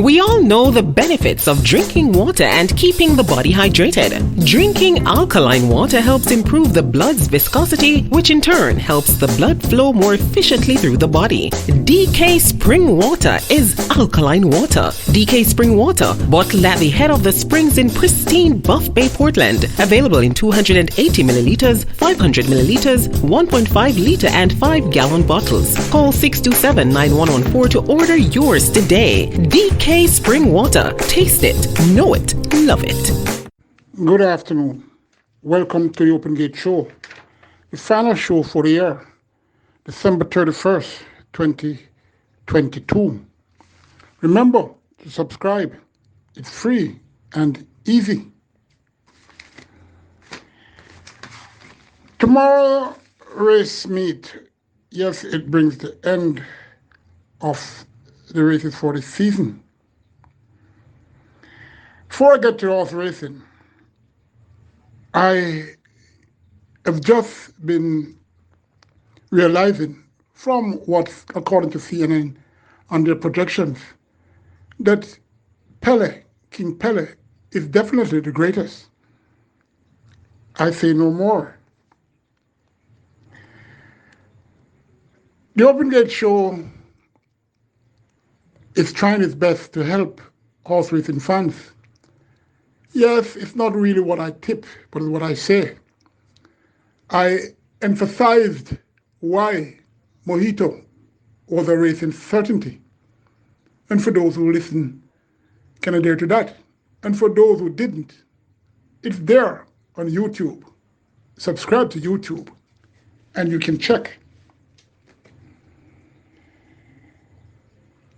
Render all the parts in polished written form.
We all know the benefits of drinking water and keeping the body hydrated. Drinking alkaline water helps improve the blood's viscosity, which in turn helps the blood flow more efficiently through the body. DK Spring Water is alkaline water. DK Spring Water, bottled at the head of the springs in pristine Buff Bay, Portland. Available in 280 milliliters, 500 milliliters, 1.5 liter and 5-gallon bottles. Call 627-9114 to order yours today. DK Spring Water. Taste it, know it, love it. Good afternoon. Welcome to the Open Gate Show, the final show for the year, December 31st, 2022. Remember to subscribe. It's free and easy. Tomorrow race meet, yes, it brings the end of the races for the season. Before I get to horse racing, I have just been realizing from what's according to CNN and their projections that King Pele, is definitely the greatest. I say no more. The Open Gate Show is trying its best to help horse racing fans. Yes, it's not really what I tip, but it's what I say. I emphasized why Mojito was a racing certainty. And for those who listen, can adhere to that. And for those who didn't, it's there on YouTube. Subscribe to YouTube and you can check.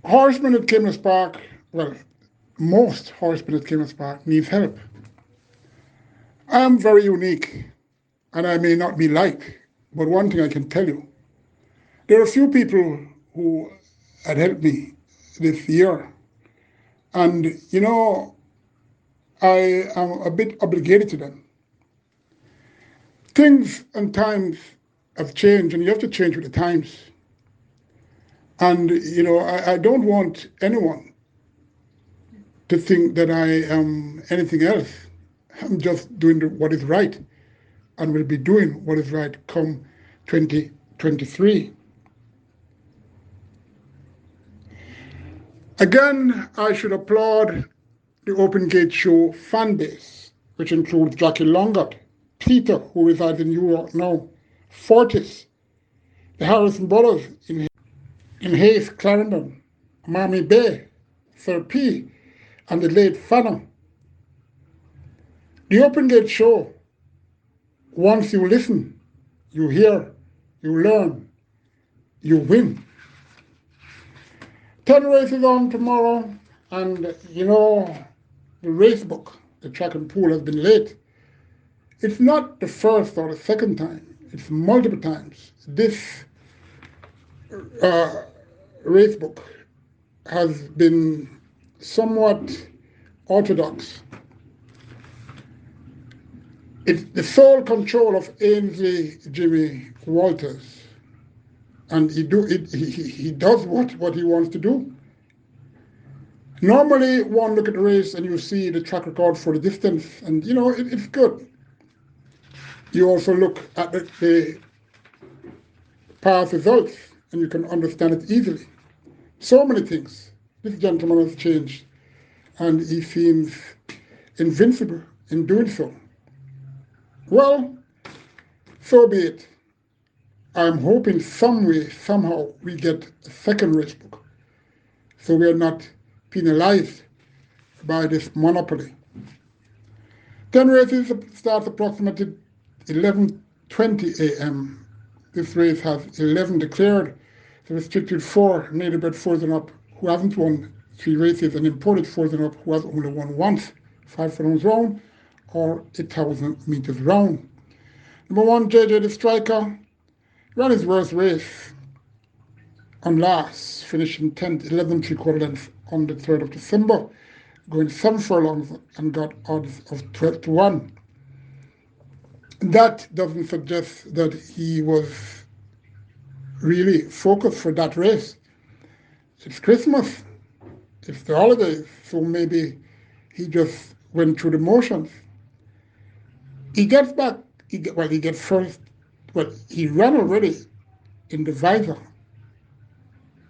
Horseman at Caymanas Park, well, most horsemen at Caymanas Park needs help. I am very unique, and I may not be liked, but one thing I can tell you, there are a few people who had helped me this year, and you know, I am a bit obligated to them. Things and times have changed, and you have to change with the times. And you know, I don't want anyone to think that I am anything else. I'm just doing what is right and will be doing what is right come 2023. Again, I should applaud the Open Gate Show fan base, which includes Jackie Longat, Peter, who resides in New York now, Fortis, the Harrison brothers in Hayes, Clarendon, Mammy Bay, Sir P, and the late Fanner. The Open Gate Show, once you listen, you hear, you learn, you win. 10 races on tomorrow, and you know, the race book, the track and pool has been late. It's not the first or the second time, it's multiple times. This race book has been somewhat orthodox. It's the sole control of Ainsley Jimmy Walters, and he does what he wants to do. Normally, one look at the race and you see the track record for the distance, and you know it's good. You also look at the past results, and you can understand it easily. So many things. This gentleman has changed, and he seems invincible in doing so. Well, so be it. I'm hoping some way, somehow, we get a second race book, so we are not penalized by this monopoly. 10 races starts approximately 11:20 a.m. This race has 11 declared. The restricted 4, native bred 4s and up, who hasn't won 3 races, and imported 4s and up, who has only won once, 5 furlongs round or 1,000 meters round. Number 1, JJ the Striker, ran his worst race on last, finishing 10th, 11 3/4 lengths on the 3rd of December, going 7 furlongs and got odds of 12-1. That doesn't suggest that he was really focused for that race. It's Christmas. it's the holidays, so maybe he just went through the motions. He gets back, he gets first, he ran already in the visor,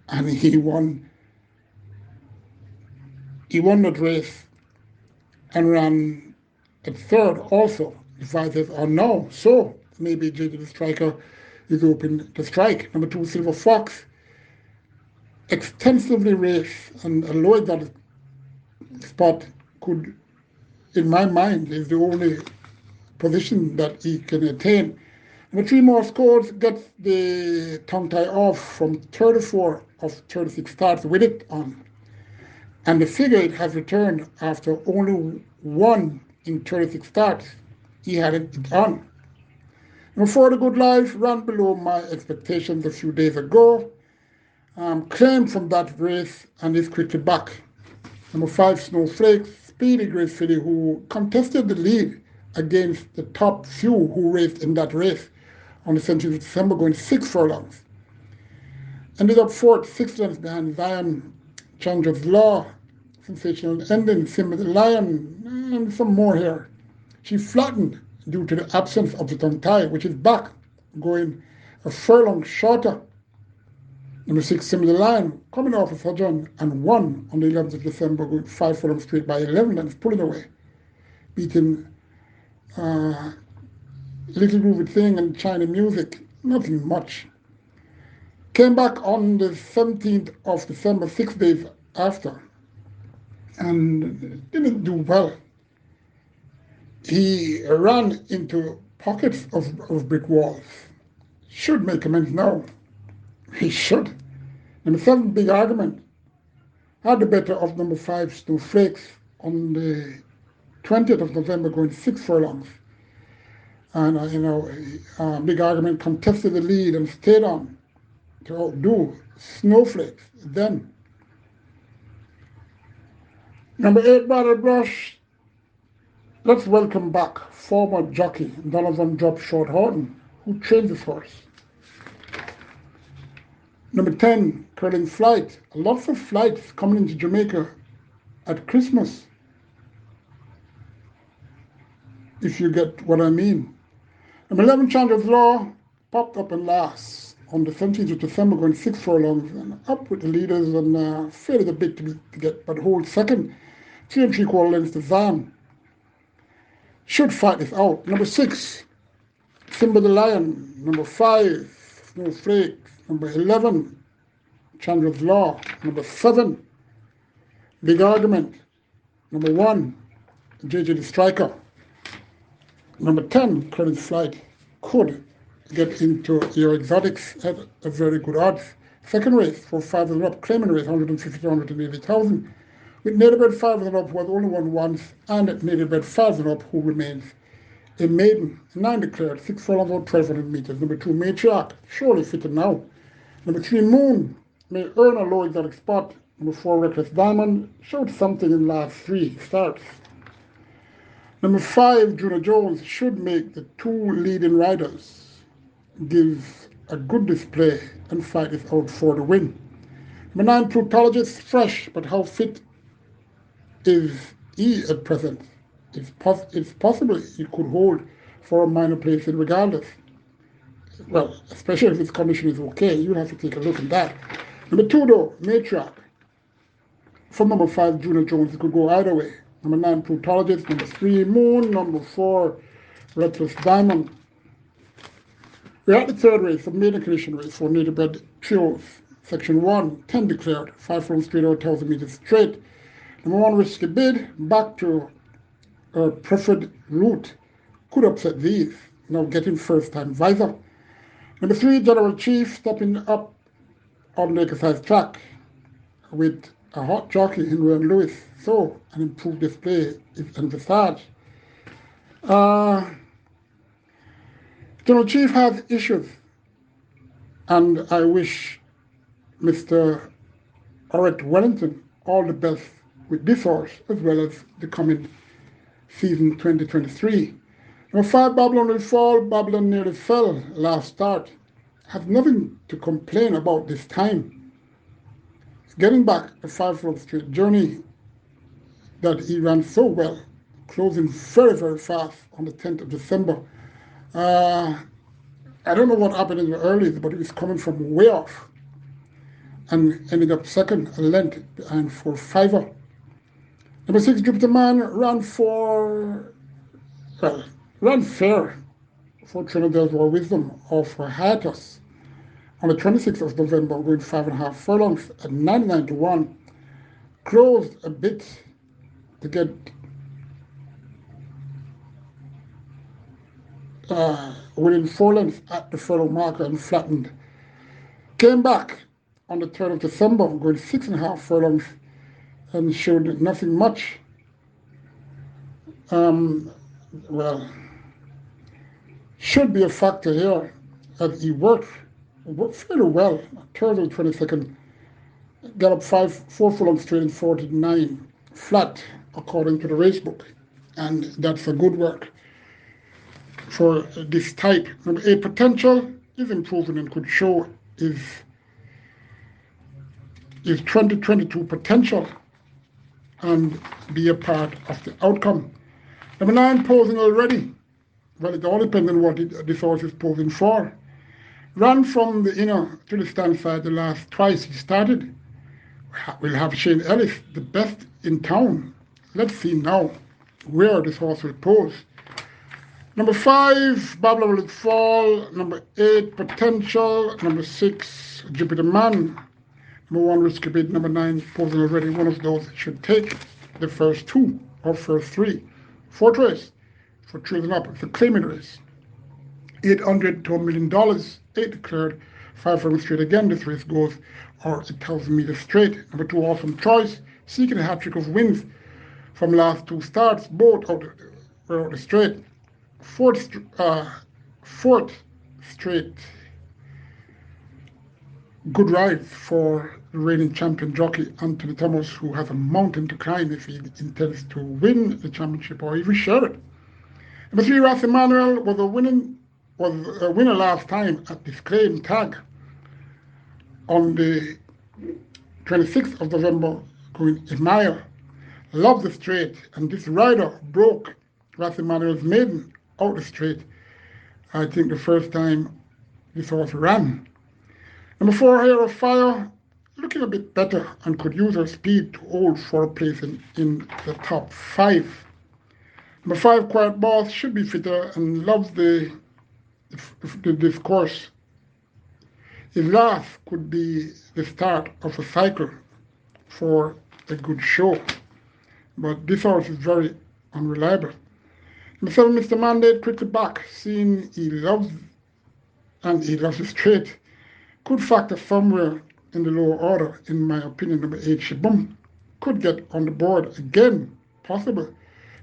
and he won that race and ran at third also. The visors are now, so maybe JJ the Striker is open to strike. Number 2, Silver Fox, extensively raced, and a low exotic spot could, in my mind, is the only position that he can attain. Number 3, More Scores, gets the tongue tie off from 34 of 36 starts with it on. And the figure it has returned after only 1 in 36 starts. He had it on. Number 4, The Good Life, ran below my expectations a few days ago. Claimed from that race and is quickly back. Number 5, Snowflake, speedy great filly who contested the lead against the top few who raced in that race on the 17th of December, going 6 furlongs. Ended up fourth, 6 lengths behind Zion, Chandra's Law, Sensational Ending, Simba the Lion, and some more here. She flattened due to the absence of the tongue tie, which is back, going a furlong shorter. Number 6, Simba the Lion, coming off a sojourn and won on the 11th of December, going 5 furlongs straight by 11 lengths, pulling away, beating Little Groovy Thing and China Music, nothing much. Came back on the 17th of December, 6 days after, and didn't do well. He ran into pockets of brick walls. Should make amends now. He should. Number 7, Big Argument, had the better of number 5, Snowflakes, on the 20th of November, going 6 furlongs. And, Big Argument contested the lead and stayed on to outdo Snowflakes then. Number 8, Battle Brush, let's welcome back former jockey Donovan Drop Short Horton, who trained this horse. Number 10, Curling Flight, lots of flights coming into Jamaica at Christmas, if you get what I mean. Number 11, Chandra's Law, popped up in last on the 17th of December, going 6 furlongs, and up with the leaders, and fairly a bit to get, but hold second, 3 3/4 lengths to Zion. Should fight this out. Number 6, Simba the Lion. Number 5, Snowflake. Number 11, Chandra's Law. Number 7, Big Argument. Number 1, JJ the Striker. Number 10, Curling Flight, could get into your exotics at a very good odds. Second race for 5 and up, claiming race 150 to 180,000. With native bred 5 and up, who has only won once, and native bred 5 and up, who remains a maiden. 9 declared, 6 furlongs out, 1,200 meters. Number 2, Matriarch, surely fitted now. Number 3, Moon, may earn a low exotic spot. Number 4, Reckless Diamond, showed something in last 3 starts. Number 5, Juno Jones, should make the 2 leading riders give a good display and fight this out for the win. Number 9, Plutologist, fresh, but how fit is he at present? It's possible he could hold for a minor place in regardless. Well, especially if his condition is okay, you have to take a look at that. Number 2, though, Matriarch. From number 5, Juno Jones, it could go either way. Number 9, Plutologist. Number 3, Moon. Number 4, Reckless Diamond. We're at the third race, the maiden condition race for native bred trios. Section 1, 10 declared, 5 furlongs straight out, 1,000 meters straight. Number 1, Risky Bid, back to a preferred route. Could upset these, now getting first time visor. Number 3, General Chief, stepping up on the exercise track with a hot jockey, Henry and Lewis. So, an improved display is envisaged. General Chief has issues, and I wish Mr. Orett Wellington all the best with this horse, as well as the coming season 2023. Number 5, Babylon will fall. Babylon nearly fell last start. Has nothing to complain about this time. Getting back the 5 furlong straight journey that he ran so well, closing very, very fast on the 10th of December. Uh, I don't know what happened in the earlies, but he was coming from way off and ended up second, a length behind for Fiver. Number 6, Jupiter Man, ran fair for Trinidad's War Wisdom of Hiatus on the 26th of November, going 5.5 furlongs at 99 to 1. Closed a bit to get within 4 lengths at the furlong marker and flattened. Came back on the 3rd of December, going 6.5 furlongs and showed nothing much. Well, should be a factor here as he worked fairly well. Thursday, 22nd, got up 4 furlongs straight in 49 flat, according to the race book, and that's a good work for this type. Number 8, Potential, is improving and could show his 2022 potential and be a part of the outcome. Number 9, Posing Already. Well, it all depends on what this horse is posing for. Ran from the inner to the stand side the last twice he started. We'll have Shane Ellis, the best in town. Let's see now where this horse will pose. Number 5, Babylon Will It Fall. Number 8, Potential. Number 6, Jupiter Man. Number 1, Risky Bid. Number 9, Posing Already. One of those should take the first 2 or first 3. Fourth race for Children Up. It's a claiming race. $800 to $1 million. 8 declared. 5 furlong straight again. This race goes or 1,000 meters straight. Number 2, Awesome Choice. Seeking a hat trick of wins from last 2 starts. Both out the straight. Fourth straight good ride for the reigning champion jockey Anthony Thomas, who has a mountain to climb if he intends to win the championship or even share it. Number 3, Ras Emmanuel was a winner last time at this claim tag on the 26th of November, going a mile. Loved the straight, and this rider broke Ras Emmanuel's maiden out the straight, I think the first time this horse ran. Number 4, Hair of Fire, looking a bit better and could use her speed to hold for a place in the top 5. Number 5, Quiet Boss, should be fitter and loves the discourse. His last could be the start of a cycle for a good show, but this horse is very unreliable. Number 7, Mr. Mandate, quickly back, seeing he loves the straight. Could factor somewhere in the lower order, in my opinion. Number 8, Shibum, could get on the board again, possible.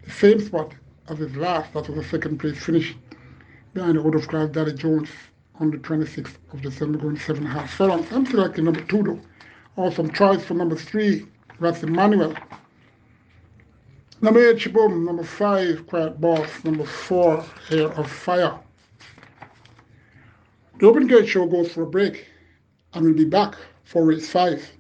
The same spot as his last, that was a second place finish behind the out-of class Daddy Jones on the 26th of December, going 7.5 furlongs. I'm selecting number 2 though. Awesome Choice for number 3, Ras Emmanuel. Number 8, Shibum. Number 5, Quiet Boss. Number 4, Hair of Fire. The Open Gate show goes for a break, and we'll be back for race 5.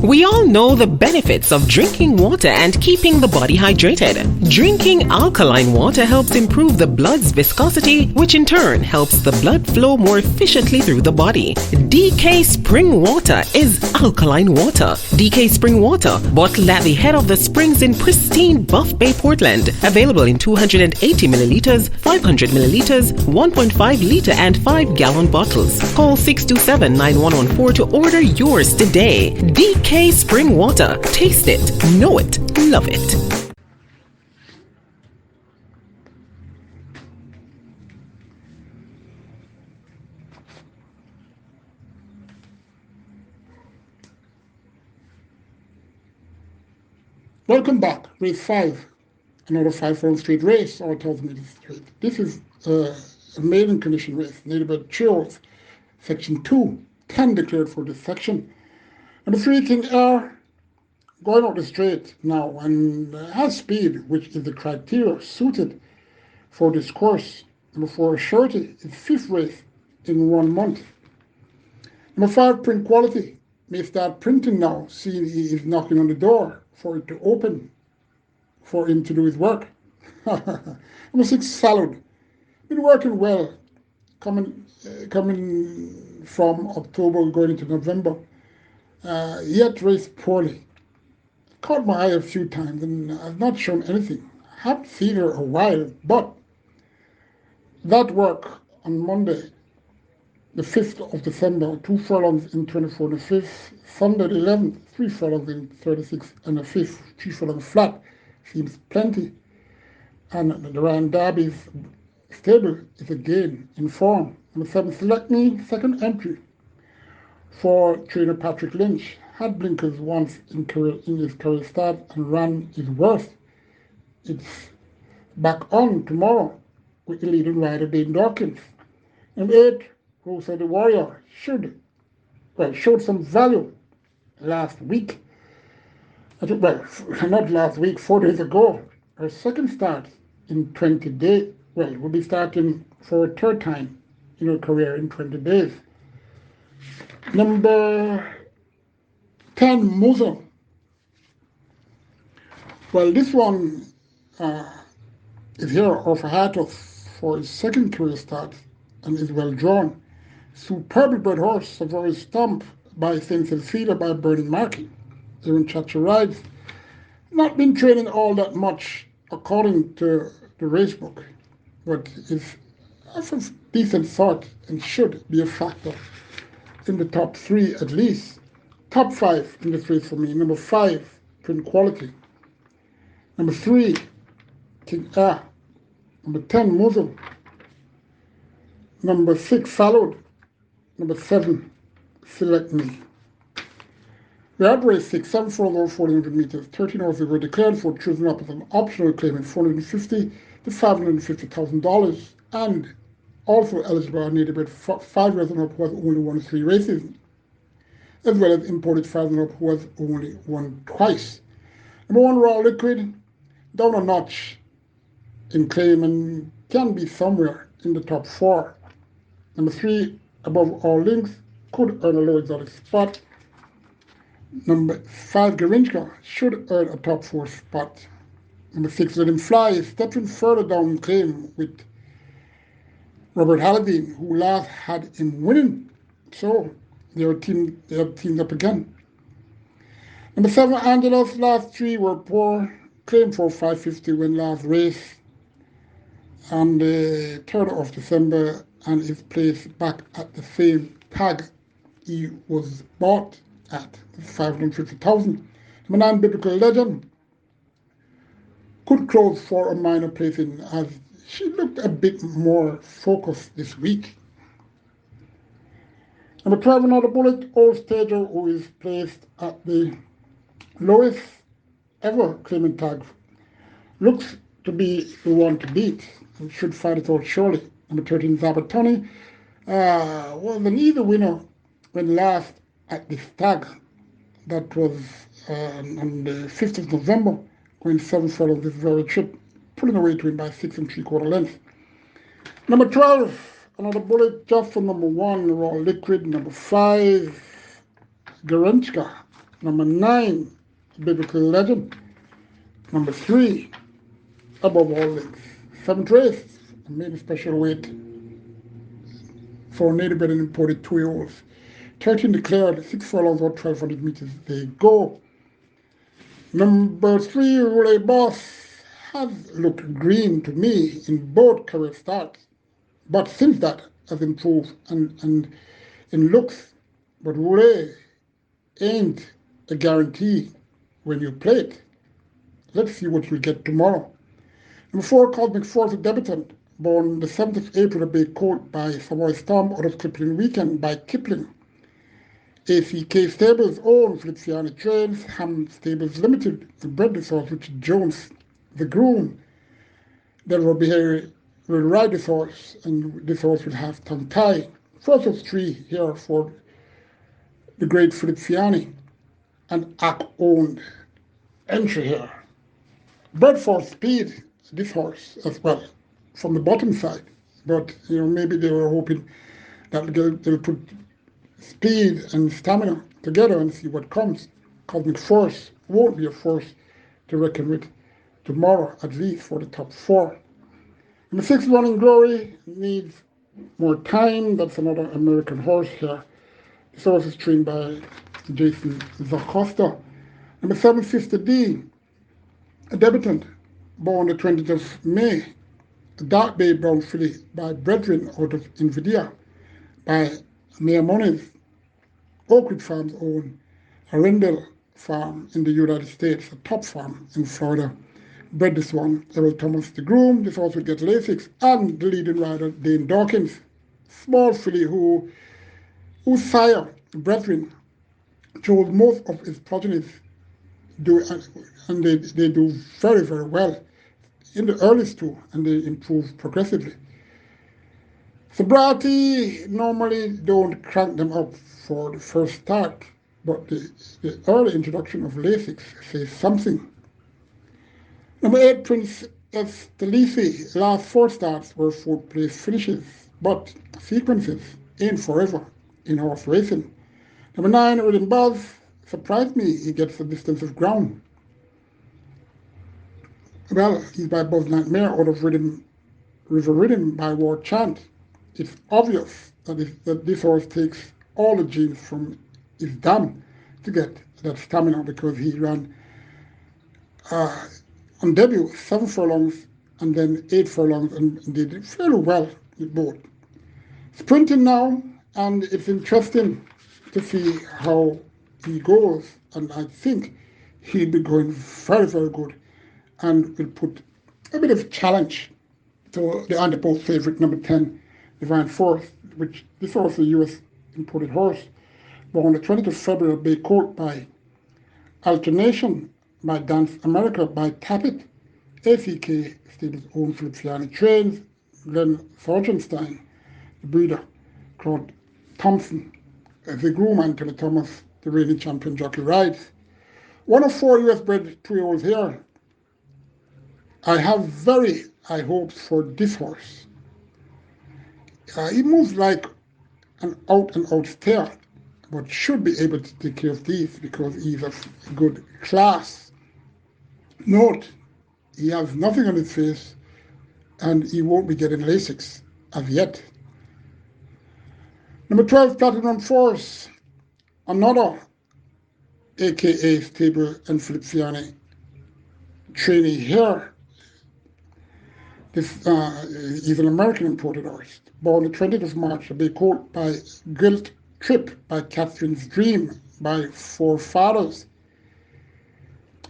We all know the benefits of drinking water and keeping the body hydrated. Drinking alkaline water helps improve the blood's viscosity, which in turn helps the blood flow more efficiently through the body. DK Spring Water is alkaline water. DK Spring Water, bottled at the head of the springs in pristine Buff Bay, Portland. Available in 280 milliliters, 500 milliliters, 1.5 liter and 5-gallon bottles. Call 627-9114 to order yours today. DK Spring Water. Taste it, know it, love it. Welcome back, race 5. Another 5 furlong straight race, or 1,000 meters straight. This is a maiden condition race, native by Cheers, section 2, 10 declared for this section. Number 3, King Air, going out the straight now and has speed, which is the criteria suited for this course. Number 4, Shorty, is 5th race in 1 month. Number 5, print quality. May start printing now, seeing he is knocking on the door for it to open, for him to do his work. Number 6, salad. Been working well, coming from October going into November, yet raced poorly. Caught my eye a few times and I've not shown anything. Haven't seen her a while, but that work on Monday, the 5th of December, 2 furlongs in 24 and a 5th, Sunday the 11th, 3 furlongs in 36 and a 5th, 3 furlongs flat, seems plenty. And the Ryan Derby's stable is again in form. Number 7, Select Me, second entry for trainer Patrick Lynch. Had blinkers once in his career start and ran his worst. It's back on tomorrow with the leading rider Dane Dawkins. Number 8, Rosa the Warrior showed some value last week. Not last week, 4 days ago. Her second start in 20 days. Will be starting for a third time in her career in 20 days. Number 10, Muzzle. Well, this one is here off hiatus for his second career start and is well drawn. Superbly bred horse, a very stump by St. Cecilia by Burning Market. Aaron Chacha rides. Not been training all that much according to the race book, but is of a decent sort and should be a factor in the top 3 at least. Top 5 in this race for me. Number 5, Print Quality. Number 3, King Air. Number 10, Muzzle. Number 6, Followed. Number 7, Select Me. We had race 6, 7 furlongs, 400 meters. 13 horses were declared for, chosen up as an optional claim in $450,000 to $550,000, and also eligible are native bred 5 years and up who has only won 3 races, as well as imported 5 and up who has only won twice. Number 1, Raw Liquid, down a notch in claim and can be somewhere in the top 4. Number 3, Above All Links, could earn a low exotic spot. Number 5, Garinchka, should earn a top 4 spot. Number 6, Let Him Fly, is stepping further down in claim with Robert Halladine, who last had him winning. So they have teamed up again. Number 7, Angelos, last 3 were poor. Claimed for $550 when last race on the 3rd of December and is placed back at the same tag he was bought at, $550,000. Number 9, Biblical Legend, could close for a minor placing as she looked a bit more focused this week. Number 12, Another Bullet, Old Stager, who is placed at the lowest ever claiming tag, looks to be the one to beat and should fight it out surely. Number 13, Zabatoni, was an easy winner when last at this tag. That was on the 5th of November, going 7 furlongs this very trip, pulling away to him by 6 3/4 lengths. Number 12, Another Bullet, just for number 1, Raw Liquid. Number 5, Garenchka. Number 9, Biblical Legend. Number 3, Above All Links. 7th race, I made a special weight for native bred and imported 2-year-olds. 13 declared, 6 furlongs or 1,200 meters. They go. Number 3, Relay Boss, has looked green to me in both career starts, but since that has improved and in looks. But Relay ain't a guarantee when you play it. Let's see what we get tomorrow. Number 4, Cosmic Force, a debutant, born the 7th of April, a big colt by Savoy Storm out of Kipling Weekend by Kipling. ACK Stables own Feliciani Trains, Ham Stables Limited, the bred this horse, Richard Jones, the groom. Delroy Behavior will ride this horse, and this horse will have tongue tie. First of 3 here for the great Feliciani, and Ack-owned entry here. Bred for speed, this horse as well, from the bottom side. But maybe they were hoping they'll put speed and stamina together and see what comes. Cosmic Force won't be a force to reckon with tomorrow, at least for the top four. Number 6, Running Glory, needs more time. That's another American horse here. This horse is trained by Jason Zacosta. Number 7, Sister D, a debutant, born the 20th of May. A dark bay brown filly by Brethren out of Invidia, by Mayor Moniz. Oakwood Farms own Arundel Farm in the United States, a top farm in Florida. Bred this one, Errol Thomas the groom. This horse will get Lasix, and the leading rider, Dane Dawkins. Small filly whose sire, Brethren, chose most of his progenies and they do very, very well in the earliest two, and they improve progressively. Sobriety normally don't crank them up for the first start, but the early introduction of Lasix says something. Number 8, Prince Estelisi. Last 4 starts were 4th place finishes, but sequences ain't forever in horse racing. Number 9, Rhythm Buzz. Surprised me he gets the distance of ground. Well, he's by Buzz Nightmare out of River Rhythm by War Chant. It's obvious that this horse takes all the genes from his dam to get that stamina, because he ran on debut 7 furlongs and then 8 furlongs and did fairly well with both. Sprinting now, and it's interesting to see how he goes, and I think he'll be going very, very good and will put a bit of challenge to the underpost favorite, number 10, Divine Force, which this horse is a U.S. imported horse, born on the 20th of February, Bay Court by Alternation, by Dance America, by Tappet, ACK, Stables own Feliciani Trains, Glenn Sargenstein, the breeder, Claude Thompson, the groom, Anthony Thomas, the reigning champion jockey rides. 1 of 4 US bred 2-year-olds here. I have very high hopes for this horse. He moves like an out-and-out stare, but should be able to take care of these because he's of good class. Note, he has nothing on his face and he won't be getting Lasix as yet. Number 12, Platinum Force, another AKA Stable and Feliciani trainee here. This is an American imported horse, born the 20th of March, a Bay Court by Guilt Trip, by Catherine's Dream, by Four Fathers.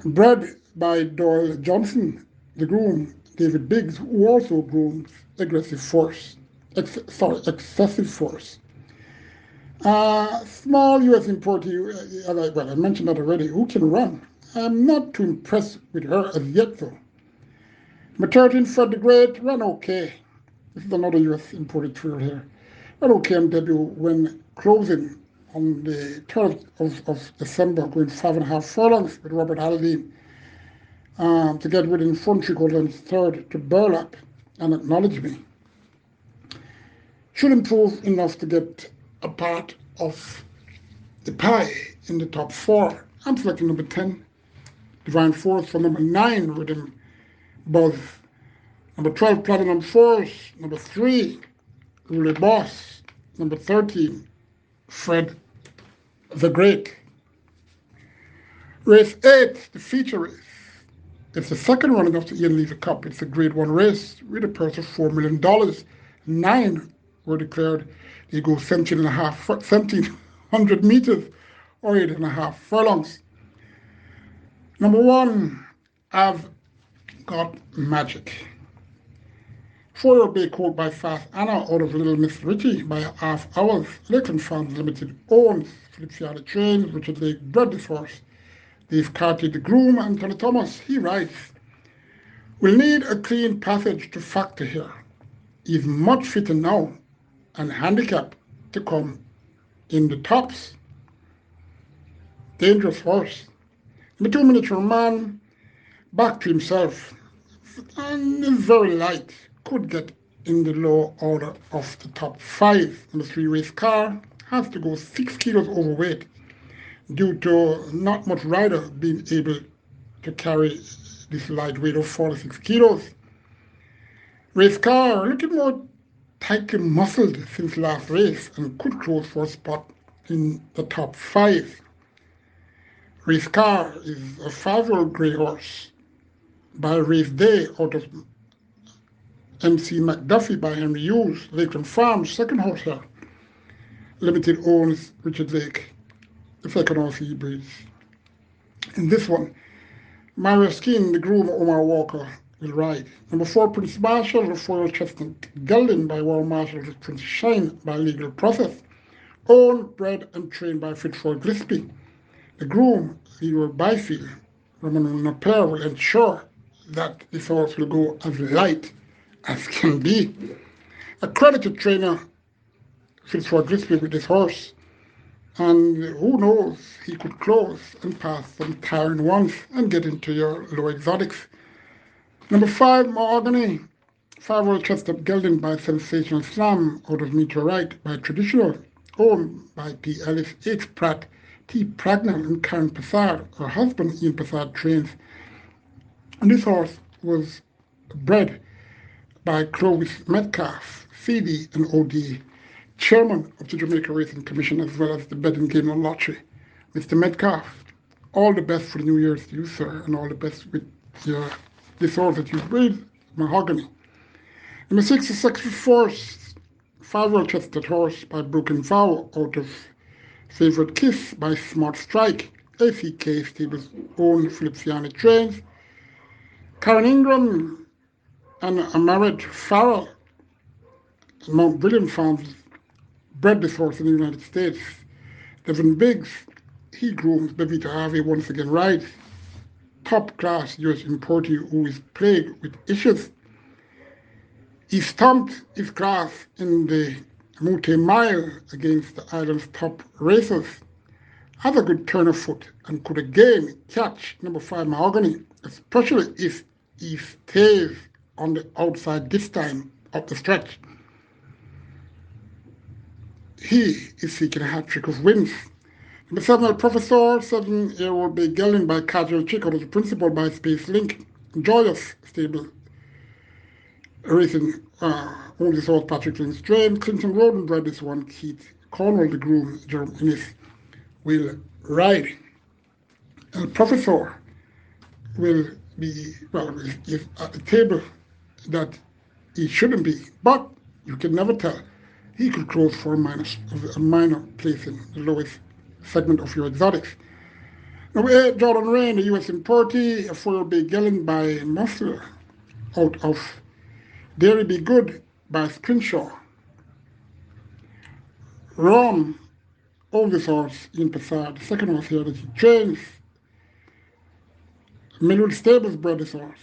Bred by Doyle Johnson, the groom, David Biggs, who also grooms Excessive Force. Small US importee, I mentioned that already, who can run. I'm not too impressed with her as yet, though. Number 13, Fred the Great, ran okay. This is another US imported trio here. Ran okay on debut when closing on the 3rd of December, going 5.5 furlongs with Robert Haldane to get within front 3/4 lengths, third to Burlap and Acknowledge Me. Should improve enough to get a part of the pie in the top 4. I'm selecting number 10, Divine Force, for number 9, Rhythm Buzz. Number 12, Platinum Force. Number 3, Ruly Boss. Number 13, Fred the Great. Race 8, the feature race. It's the second running of the Ian Lever Cup. It's a Grade 1 race with a purse of $4 million. 9 were declared. They go 1,700 meters or 8.5 furlongs. Number 1, I've Got Magic. 4-year-old Bay Court by Fast Anna out of Little Miss Richie by Half Hours. Lakeland Farms Limited owns Feliciani Trains, Richard Lake bred this horse. Dave Carty, the groom, and Tony Thomas, he rides. We'll need a clean passage to factor here. He's much fitter now and handicap to come in the tops. Dangerous horse. Number 2, Miniature Man, back to himself, and is very light. Could get in the low order of the top 5. Number 3, Race Car, has to go 6 kilos overweight due to not much rider being able to carry this light weight of 46 kilos. Race Car looking more tightly muscled since last race and could close for a spot in the top 5. Race Car is a 5-year-old grey horse by Race Day out of MC McDuffie by Henry Hughes, Lakeland Farms, second horse here. Limited owns Richard Lake, the second horse he breeds. In this one, Mario Skin, the groom Omar Walker, will ride. Number 4, Prince Marshall, the 4-year-old chestnut gelding by War Marshall, Prince Shine by Legal Process. Owned, bred and trained by Fitzroy Gillespie. The groom, Leroy Byfield, Roman Napier, will ensure that this horse will go as light as can be. Accredited trainer Fitzroy Gillespie with this horse, and who knows, he could close and pass some tiring ones and get into your low exotics. Number 5, Mahogany, 5-year-old chestnut gelding by Sensational Slam out of Meteorite by Traditional, owned by P. Ellis, H. Pratt, T. Pragnell and Karen Passard. Her husband, Ian Passard, trains. And this horse was bred by Clovis Metcalf, CD and OD, chairman of the Jamaica Racing Commission, as well as the betting game and lottery. Mr. Metcalf, all the best for the New Year's to you, sir, and all the best with this horse that you breed, Mahogany. Number 6 is Sexy Force, 5-year-old chestnut horse by Broken Vow out of Favorite Kiss by Smart Strike. ACK Stables own Philippiani trains. Karen Ingram and Amaret Farrell, Mount William Farms, bred this horse in the United States. Devin Biggs, he grooms Bevita Harvey once again rides. Top class US importer who is plagued with issues. He stomped his class in the Mute Mile against the island's top racers. Has a good turn of foot and could again catch number 5 Mahogany, especially if he stays on the outside this time of the stretch. He is seeking a hat-trick of wins. Number 7, Professor, 7-year-old Bay Gelding by Casual Chick, out of the principal by Space Link. Joyous stable racing owns this horse, Patrick Lynn Strain. Clinton Roden bred this one. Keith Cornwall, the groom, Jerome Innes, will ride. And Professor will be, well, is at a table that he shouldn't be, but you can never tell. He could close for a minor place in the lowest segment of your exotics. Number 8, Jordan Rain, the US importee, a 4-year-old Bay Gelding by Musler, out of Dairy Be Good by Sprinshaw. Rom owns this horse in Passard, the second horse here that he trains. Millwood Stables bred this horse.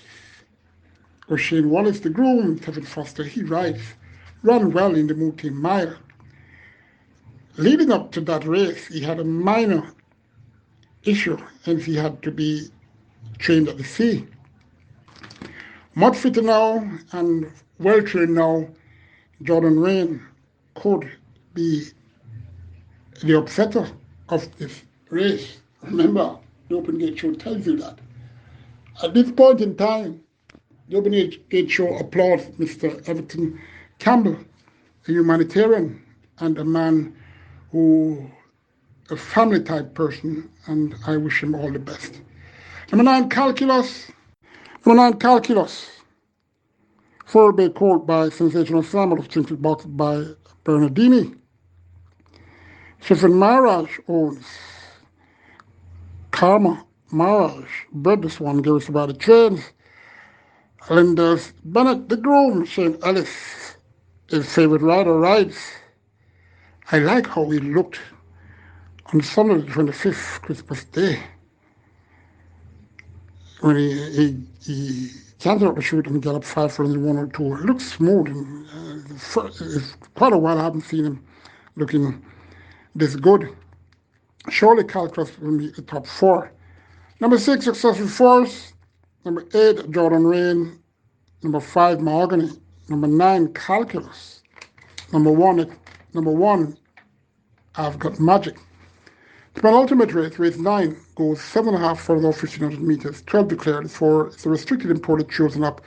O'Shane Wallace, the groom, Kevin Foster, he rides. Ran well in the Mute Mile. Leading up to that race, he had a minor issue, and he had to be trained at the sea. Much fitter now and well trained now, Jordan Rain could be the upsetter of this race. Remember, the Open Gate Show tells you that. At this point in time, the Open Gate Show applauds Mr. Everton Campbell, a humanitarian and a man who, a family type person, and I wish him all the best. Number 9, Calculus. Number 9, Calculus. 4-Bay Colt by Sensational Sam, of Trinket Box by Bernardini. Stephen Maraj owns Karma Maraj, bred this one, gave us about the trains. Linda's Bennett, the groom, Shane Ellis, his favorite rider, rides. I like how he looked on Sunday the 25th, Christmas Day, when he canceled up the shoot and got up 5 for 1 or 2. It looks smooth. And, it's quite a while I haven't seen him looking this good. Surely Calcross will be the top 4. Number 6, Successful Force. Number 8, Jordan Rain. Number 5, Mahogany. Number 9, Calculus. Number one, I've got Magic. The penultimate race, race 9, goes 7.5 furlongs, 1,500 meters, 12 declared. It's a restricted imported chosen up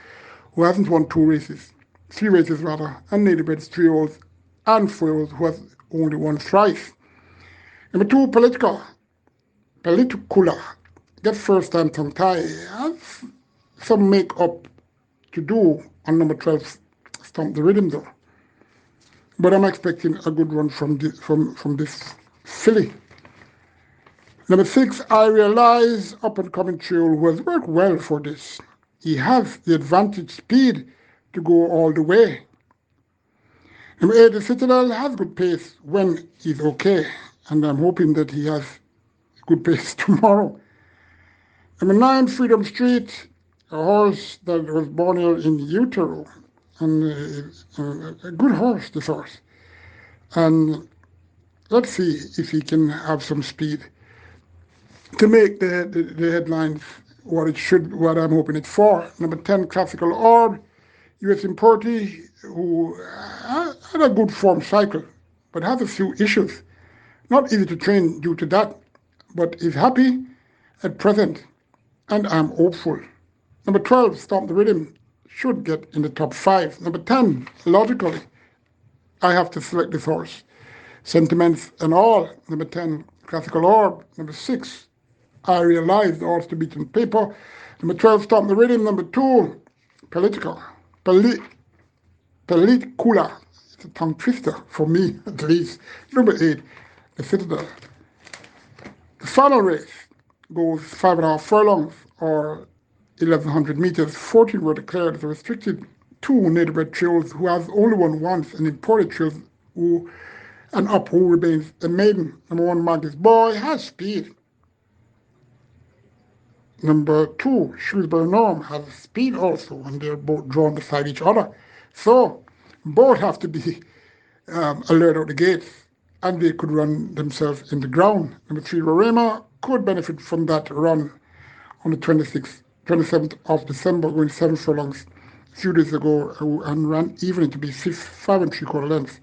who hasn't won 3 races, and native-bred 3-year-olds and 4-year-olds who has only won thrice. Number 2, Pelicula, gets first time tongue tie, has some make-up to do on number 12, Stomp the Rhythm though. But I'm expecting a good run from this filly. Number 6, I Realize, up-and-coming trio who has worked well for this. He has the advantage speed to go all the way. Number 8, the Citadel, has good pace when he's okay, and I'm hoping that he has good pace tomorrow. Number 9, Freedom Street, a horse that was born here in utero, and a good horse, this horse. And let's see if he can have some speed to make the headlines what I'm hoping it's for. Number 10, Classical Orb, US importee, who had a good form cycle, but has a few issues. Not easy to train due to that, but is happy at present, and I'm hopeful. Number 12, Stomp the Rhythm, should get in the top 5. Number 10, logically, I have to select this horse. Sentiments and all. Number 10, Classical Orb. Number 6, I Realize, the horse to beat on paper. Number 12, Stomp the Rhythm. Number 2, Pelicula. It's a tongue twister for me, at least. Number 8, the Citadel. The final race goes 5.5 furlongs, or 1,100 meters. 14 were declared as a restricted. 2 native-bred trios who has only won once, and imported trios who remains a maiden. Number 1, Marcus Boy, has speed. Number 2, Shrewsbury Norm, has speed also, and they're both drawn beside each other. So both have to be alert out the gates, and they could run themselves in the ground. Number 3, Rorema, could benefit from that run on the 27th of December, going 7 furlongs a few days ago, and ran even to be 5 3/4 lengths.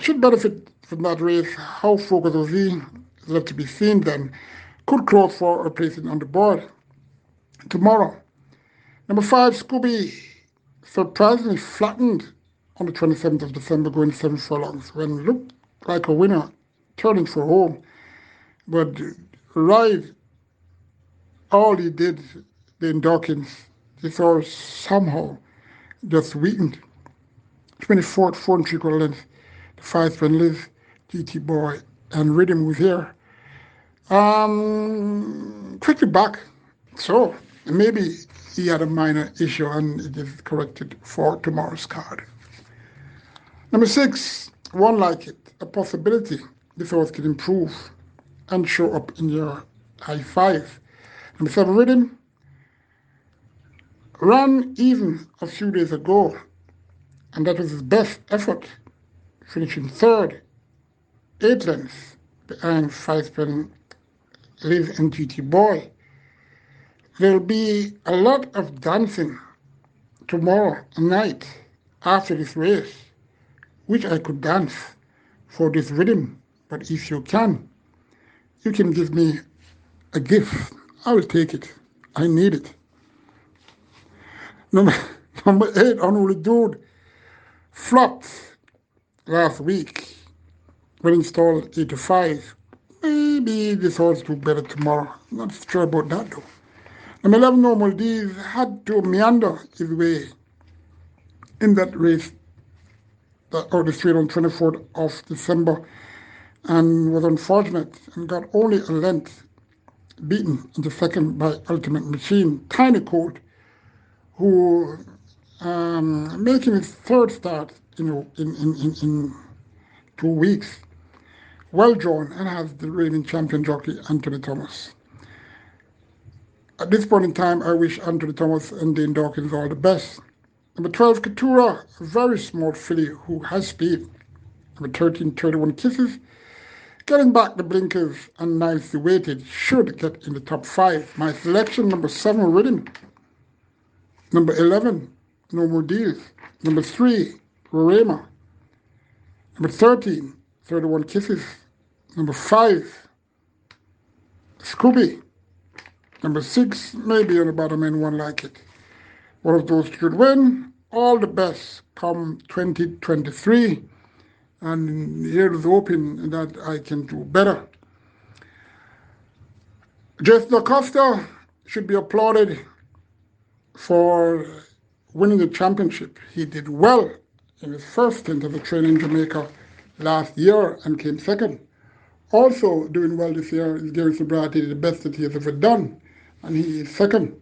Should benefit from that race. How focused was he? Is left to be seen then. Could close for a placing on the board tomorrow. Number 5, Scooby, surprisingly flattened on the 27th of December, going 7 furlongs, when looked like a winner, turning for home. But ride all he did, in Dawkins, this horse somehow just weakened. 24th, 4 3/4 lengths. The 5 when Liz, GT Boy, and Rhythm was here. Quickly back. So maybe he had a minor issue and it is corrected for tomorrow's card. Number 6, One Like It, a possibility this horse can improve and show up in your high 5. Number 7, Rhythm, ran even a few days ago, and that was his best effort, finishing 3rd, 8 lengths behind 5 Liz and GT Boy. There'll be a lot of dancing tomorrow night after this race, which I could dance for this Rhythm. But if you can give me a gift. I will take it. I need it. Number 8, Unruly Dude, flopped last week when installed 85. Maybe this horse do better tomorrow. Not sure about that though. Number 11, Normal D's, had to meander his way in that race out the straight on 24th of December, and was unfortunate and got only a length beaten in the second by Ultimate Machine. Tiny Coat, who making his 3rd start, in 2 weeks. Well drawn, and has the reigning champion jockey Anthony Thomas. At this point in time, I wish Anthony Thomas and Dane Dawkins all the best. Number 12, Katura, a very small filly who has speed. Number 13, 31 Kisses, getting back the blinkers and nicely weighted, should get in the top 5. My selection, number 7, Rhythm. Number 11, No More Deals. Number 3, Rorema. Number 13, 31 Kisses. Number 5, Scooby. Number 6, maybe on the bottom end, One Like It. One of those should win. All the best come 2023. And here's hoping that I can do better. Jason Acosta should be applauded for winning the championship. He did well in his first stint as a trainer in Jamaica last year and came second. Also doing well this year is Gary Sobrati, the best that he has ever done, and he is second.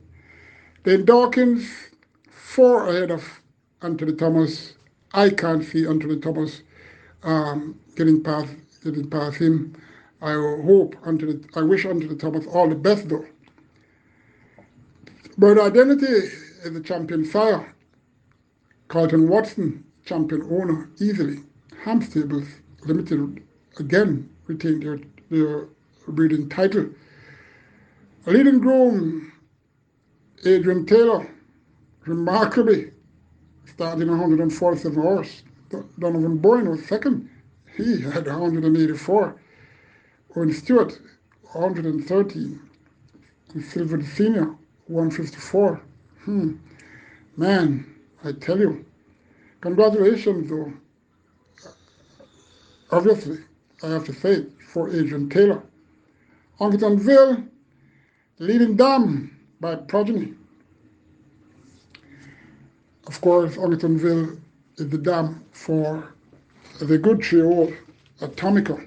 Then Dawkins, 4 ahead of Anthony Thomas. I can't see Anthony Thomas getting past him. I wish Anthony Thomas all the best though. But Identity is the champion sire. Carlton Watson, champion owner, easily. Ham Stables Limited again retained their breeding title. A leading groom, Adrian Taylor, remarkably starting 147 horse. Donovan Boyne was second. He had 184. Owen Stewart, 113. And Silver Senior, 154. Man, I tell you. Congratulations, though. Obviously, I have to say, for Adrian Taylor. Huntingtonville, leading dam by progeny. Of course, Huntingtonville is the dam for the good 3-year-old Atomica.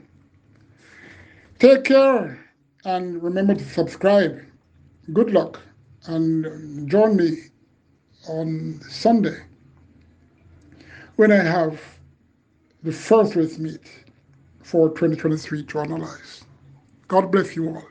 Take care and remember to subscribe. Good luck and join me on Sunday when I have the first race meet for 2023 to analyze. God bless you all.